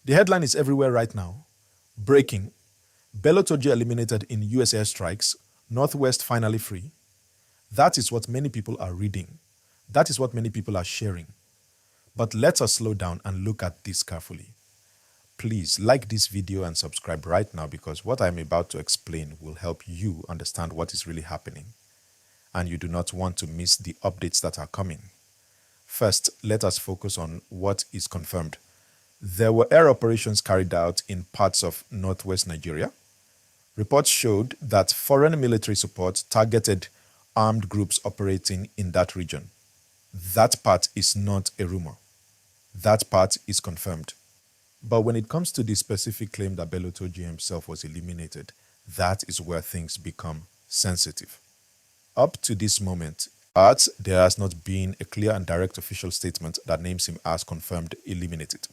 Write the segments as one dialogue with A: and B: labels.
A: The headline is everywhere right now. Breaking. Bello Turji eliminated in US airstrikes. Northwest finally free. That is what many people are reading. That is what many people are sharing. But let us slow down and look at this carefully. Please like this video and subscribe right now, because what I'm about to explain will help you understand what is really happening. And you do not want to miss the updates that are coming. First, let us focus on what is confirmed. There were air operations carried out in parts of northwest Nigeria. Reports showed that foreign military support targeted armed groups operating in that region. That part is not a rumor. That part is confirmed. But when it comes to the specific claim that Bello Turji himself was eliminated, that is where things become sensitive. Up to this moment, there has not been a clear and direct official statement that names him as confirmed eliminated.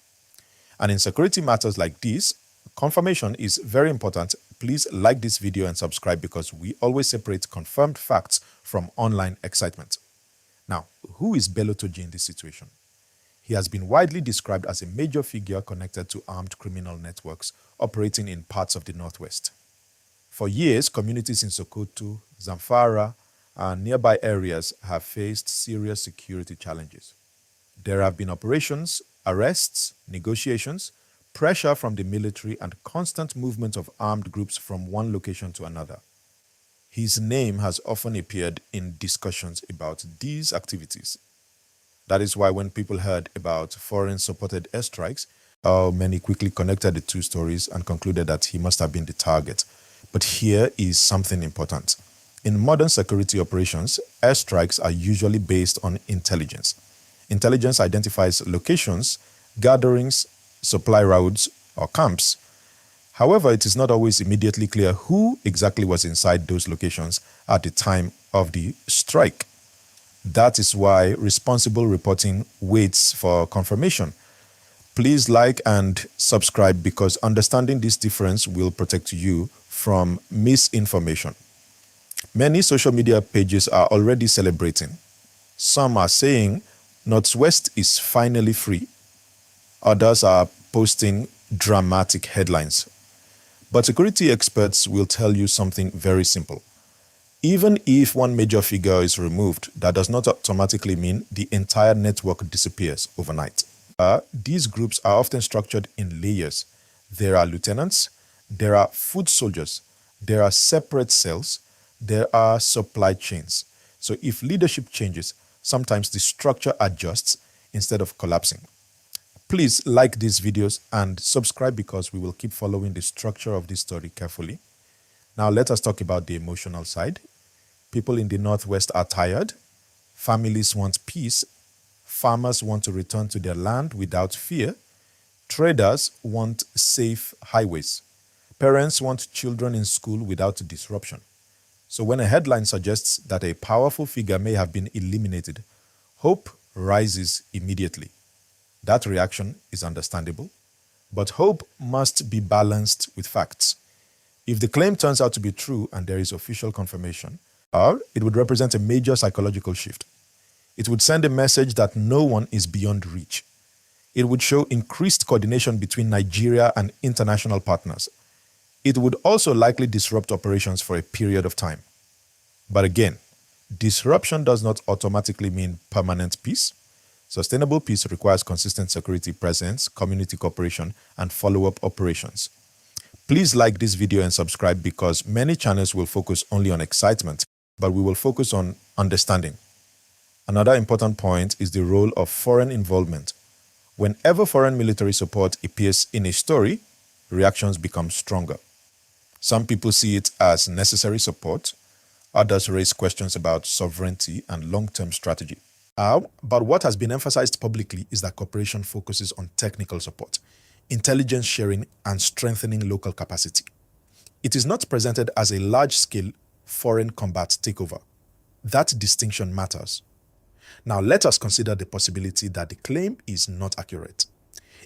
A: And in security matters like this, confirmation is very important. Please like this video and subscribe, because we always separate confirmed facts from online excitement. Now, who is Bello Turji in this situation? He has been widely described as a major figure connected to armed criminal networks operating in parts of the Northwest. For years, communities in Sokoto, Zamfara, and nearby areas have faced serious security challenges. There have been operations, arrests, negotiations, pressure from the military, and constant movement of armed groups from one location to another. His name has often appeared in discussions about these activities. That is why when people heard about foreign-supported airstrikes, many quickly connected the two stories and concluded that he must have been the target. But here is something important. In modern security operations, airstrikes are usually based on intelligence. Intelligence identifies locations, gatherings, supply routes, or camps. However, it is not always immediately clear who exactly was inside those locations at the time of the strike. That is why responsible reporting waits for confirmation. Please like and subscribe, because understanding this difference will protect you from misinformation. Many social media pages are already celebrating. Some are saying Northwest is finally free. Others are posting dramatic headlines. But security experts will tell you something very simple. Even if one major figure is removed, that does not automatically mean the entire network disappears overnight. These groups are often structured in layers. There are lieutenants, there are foot soldiers, there are separate cells, there are supply chains. So if leadership changes, sometimes the structure adjusts instead of collapsing. Please like these videos and subscribe, because we will keep following the structure of this story carefully. Now let us talk about the emotional side. People in the Northwest are tired. Families want peace. Farmers want to return to their land without fear. Traders want safe highways. Parents want children in school without disruption. So when a headline suggests that a powerful figure may have been eliminated, hope rises immediately. That reaction is understandable, but hope must be balanced with facts. If the claim turns out to be true and there is official confirmation, it would represent a major psychological shift. It would send a message that no one is beyond reach. It would show increased coordination between Nigeria and international partners. It would also likely disrupt operations for a period of time. But again, disruption does not automatically mean permanent peace. Sustainable peace requires consistent security presence, community cooperation, and follow-up operations. Please like this video and subscribe, because many channels will focus only on excitement, but we will focus on understanding. Another important point is the role of foreign involvement. Whenever foreign military support appears in a story, reactions become stronger. Some people see it as necessary support. Others raise questions about sovereignty and long-term strategy. But what has been emphasized publicly is that cooperation focuses on technical support, intelligence sharing, and strengthening local capacity. It is not presented as a large-scale foreign combat takeover. That distinction matters. Now let us consider the possibility that the claim is not accurate.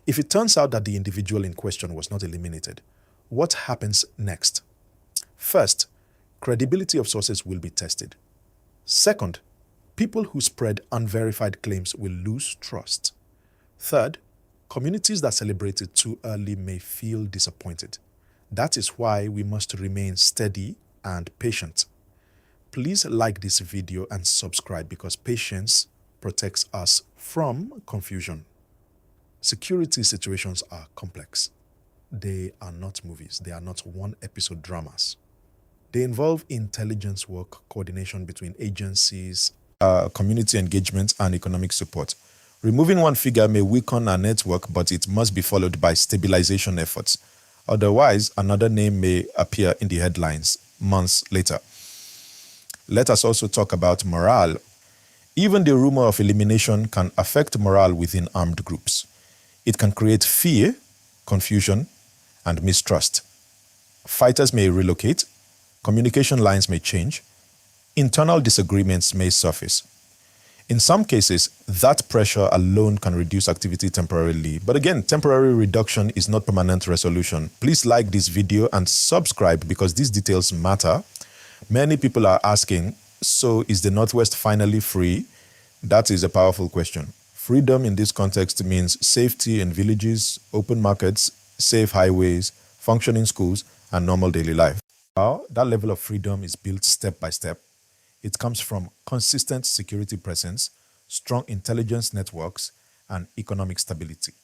A: If it turns out that the individual in question was not eliminated, what happens next? First, credibility of sources will be tested. Second, people who spread unverified claims will lose trust. Third, Communities that celebrate it too early may feel disappointed. That is why we must remain steady and patient. Please like this video and subscribe because patience protects us from confusion. Security situations are complex. They are not movies. They are not one-episode dramas. They involve intelligence work, coordination between agencies, community engagement, and economic support. Removing one figure may weaken a network, but it must be followed by stabilization efforts. Otherwise, another name may appear in the headlines months later. Let us also talk about morale. Even the rumor of elimination can affect morale within armed groups. It can create fear, confusion, and mistrust. Fighters may relocate, communication lines may change, internal disagreements may surface. In some cases, that pressure alone can reduce activity temporarily. But again, temporary reduction is not permanent resolution. Please like this video and subscribe because these details matter. Many people are asking, so is the Northwest finally free? That is a powerful question. Freedom in this context means safety in villages, open markets, safe highways, functioning schools, and normal daily life. Well, that level of freedom is built step by step. It comes from consistent security presence, strong intelligence networks, and economic stability.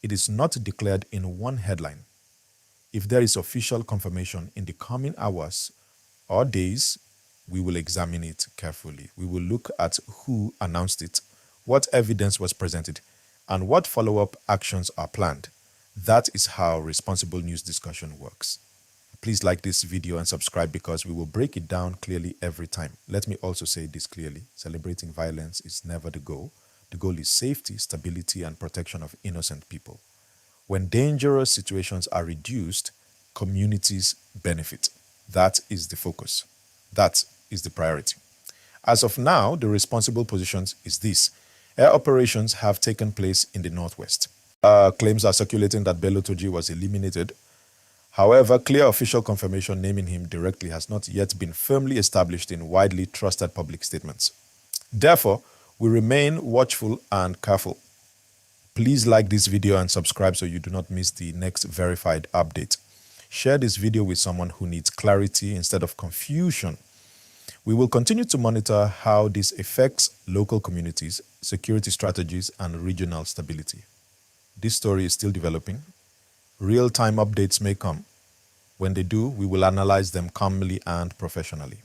A: It is not declared in one headline. If there is official confirmation in the coming hours or days, we will examine it carefully. We will look at who announced it, what evidence was presented, and what follow-up actions are planned. That is how responsible news discussion works. Please like this video and subscribe because we will break it down clearly every time. Let me also say this clearly. Celebrating violence is never the goal. The goal is safety, stability, and protection of innocent people. When dangerous situations are reduced, communities benefit. That is the focus. That is the priority. As of now, the responsible position is this. Air operations have taken place in the Northwest. Claims are circulating that Bello Turji was eliminated. However, clear official confirmation naming him directly has not yet been firmly established in widely trusted public statements. Therefore, we remain watchful and careful. Please like this video and subscribe so you do not miss the next verified update. Share this video with someone who needs clarity instead of confusion. We will continue to monitor how this affects local communities, security strategies, and regional stability. This story is still developing. Real-time updates may come. When they do, we will analyze them calmly and professionally.